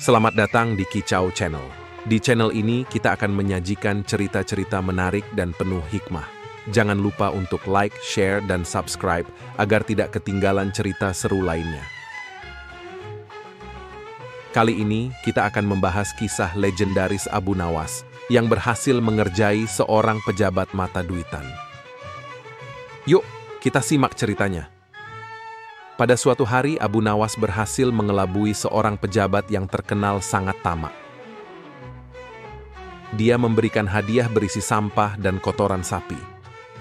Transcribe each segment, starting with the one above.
Selamat datang di Kicau Channel. Di channel ini kita akan menyajikan cerita-cerita menarik dan penuh hikmah. Jangan lupa untuk like, share, dan subscribe agar tidak ketinggalan cerita seru lainnya. Kali ini kita akan membahas kisah legendaris Abu Nawas yang berhasil mengerjai seorang pejabat mata duitan. Yuk, kita simak ceritanya. Pada suatu hari, Abu Nawas berhasil mengelabui seorang pejabat yang terkenal sangat tamak. Dia memberikan hadiah berisi sampah dan kotoran sapi.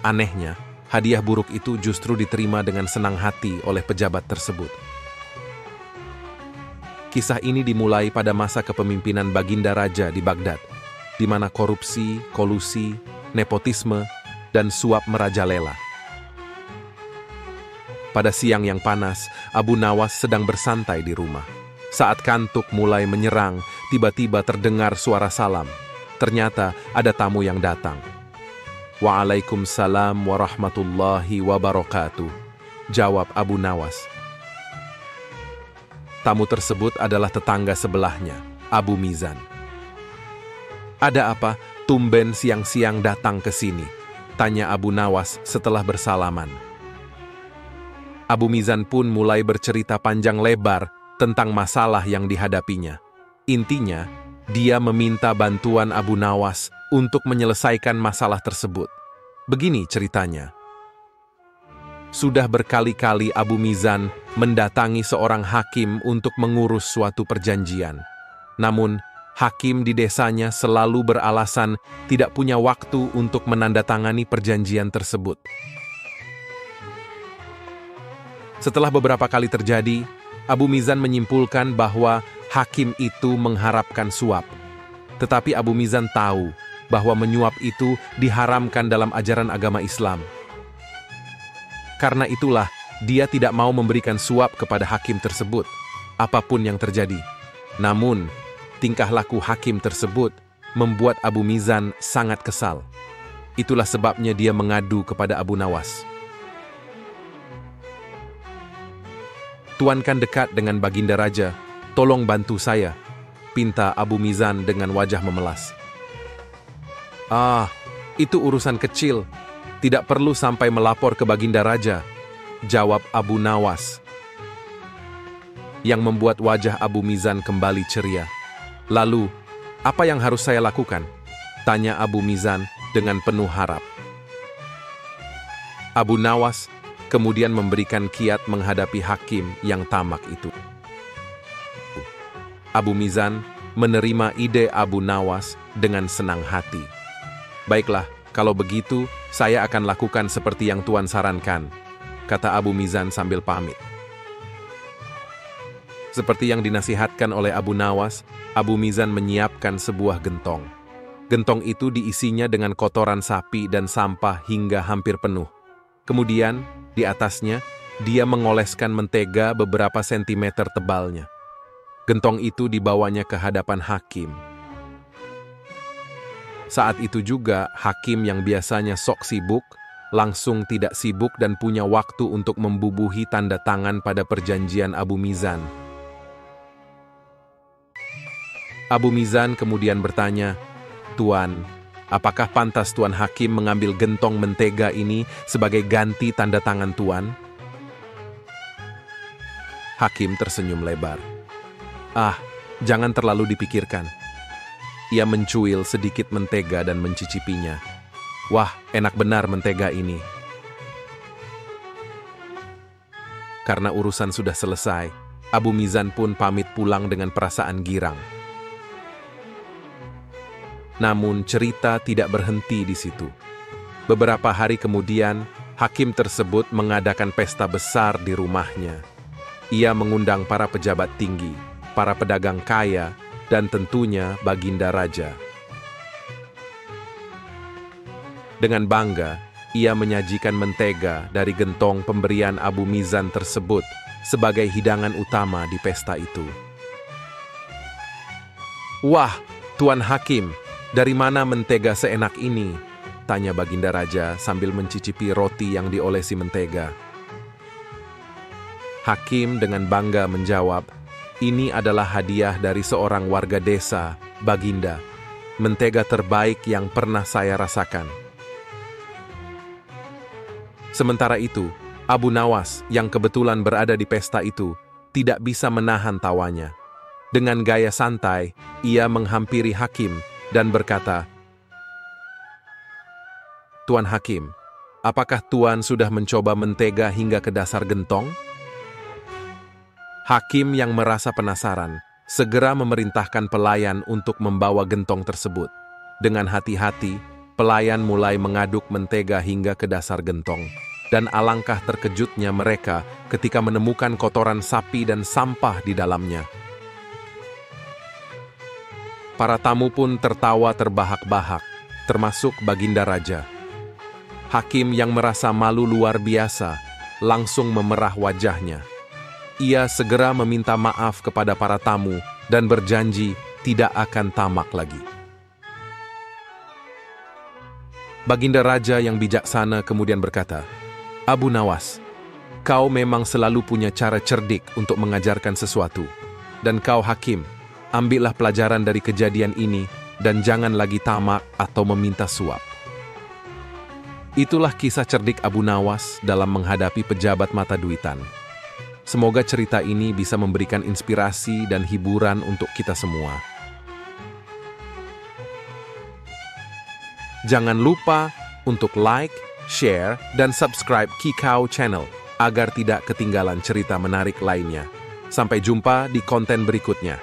Anehnya, hadiah buruk itu justru diterima dengan senang hati oleh pejabat tersebut. Kisah ini dimulai pada masa kepemimpinan Baginda Raja di Baghdad, di mana korupsi, kolusi, nepotisme, dan suap merajalela. Pada siang yang panas, Abu Nawas sedang bersantai di rumah. Saat kantuk mulai menyerang, tiba-tiba terdengar suara salam. Ternyata ada tamu yang datang. "Waalaikumsalam warahmatullahi wabarakatuh," jawab Abu Nawas. Tamu tersebut adalah tetangga sebelahnya, Abu Mizan. "Ada apa? Tumben siang-siang datang ke sini?" tanya Abu Nawas setelah bersalaman. Abu Mizan pun mulai bercerita panjang lebar tentang masalah yang dihadapinya. Intinya, dia meminta bantuan Abu Nawas untuk menyelesaikan masalah tersebut. Begini ceritanya. Sudah berkali-kali Abu Mizan mendatangi seorang hakim untuk mengurus suatu perjanjian. Namun, hakim di desanya selalu beralasan tidak punya waktu untuk menandatangani perjanjian tersebut. Setelah beberapa kali terjadi, Abu Mizan menyimpulkan bahwa hakim itu mengharapkan suap. Tetapi Abu Mizan tahu bahwa menyuap itu diharamkan dalam ajaran agama Islam. Karena itulah, dia tidak mau memberikan suap kepada hakim tersebut, apapun yang terjadi. Namun, tingkah laku hakim tersebut membuat Abu Mizan sangat kesal. Itulah sebabnya dia mengadu kepada Abu Nawas. "Tuan kan dekat dengan Baginda Raja, tolong bantu saya," pinta Abu Mizan dengan wajah memelas. "Ah, itu urusan kecil, tidak perlu sampai melapor ke Baginda Raja," jawab Abu Nawas. Yang membuat wajah Abu Mizan kembali ceria. "Lalu, apa yang harus saya lakukan?" tanya Abu Mizan dengan penuh harap. Abu Nawas kemudian memberikan kiat menghadapi hakim yang tamak itu. Abu Mizan menerima ide Abu Nawas dengan senang hati. "Baiklah, kalau begitu saya akan lakukan seperti yang Tuan sarankan," kata Abu Mizan sambil pamit. Seperti yang dinasihatkan oleh Abu Nawas, Abu Mizan menyiapkan sebuah gentong. Gentong itu diisinya dengan kotoran sapi dan sampah hingga hampir penuh. Kemudian, di atasnya, dia mengoleskan mentega beberapa sentimeter tebalnya. Gentong itu dibawanya ke hadapan hakim. Saat itu juga, hakim yang biasanya sok sibuk, langsung tidak sibuk dan punya waktu untuk membubuhi tanda tangan pada perjanjian Abu Mizan. Abu Mizan kemudian bertanya, "Tuan, apakah pantas Tuan Hakim mengambil gentong mentega ini sebagai ganti tanda tangan Tuan?" Hakim tersenyum lebar. "Ah, jangan terlalu dipikirkan." Ia mencuil sedikit mentega dan mencicipinya. "Wah, enak benar mentega ini." Karena urusan sudah selesai, Abu Mizan pun pamit pulang dengan perasaan girang. Namun cerita tidak berhenti di situ. Beberapa hari kemudian, hakim tersebut mengadakan pesta besar di rumahnya. Ia mengundang para pejabat tinggi, para pedagang kaya, dan tentunya Baginda Raja. Dengan bangga, ia menyajikan mentega dari gentong pemberian Abu Mizan tersebut sebagai hidangan utama di pesta itu. "Wah, Tuan Hakim, dari mana mentega seenak ini?" tanya Baginda Raja sambil mencicipi roti yang diolesi mentega. Hakim dengan bangga menjawab, Ini adalah hadiah dari seorang warga desa, Baginda. Mentega terbaik yang pernah saya rasakan. Sementara itu, Abu Nawas yang kebetulan berada di pesta itu tidak bisa menahan tawanya. Dengan gaya santai, ia menghampiri Hakim dan berkata, "Tuan Hakim, apakah Tuan sudah mencoba mentega hingga ke dasar gentong?" Hakim yang merasa penasaran, segera memerintahkan pelayan untuk membawa gentong tersebut. Dengan hati-hati, pelayan mulai mengaduk mentega hingga ke dasar gentong. Dan alangkah terkejutnya mereka ketika menemukan kotoran sapi dan sampah di dalamnya. Para tamu pun tertawa terbahak-bahak, termasuk Baginda Raja. Hakim yang merasa malu luar biasa, langsung memerah wajahnya. Ia segera meminta maaf kepada para tamu dan berjanji tidak akan tamak lagi. Baginda Raja yang bijaksana kemudian berkata, "Abu Nawas, kau memang selalu punya cara cerdik untuk mengajarkan sesuatu. Dan kau Hakim, ambillah pelajaran dari kejadian ini dan jangan lagi tamak atau meminta suap." Itulah kisah cerdik Abu Nawas dalam menghadapi pejabat mata duitan. Semoga cerita ini bisa memberikan inspirasi dan hiburan untuk kita semua. Jangan lupa untuk like, share, dan subscribe Kikau Channel agar tidak ketinggalan cerita menarik lainnya. Sampai jumpa di konten berikutnya.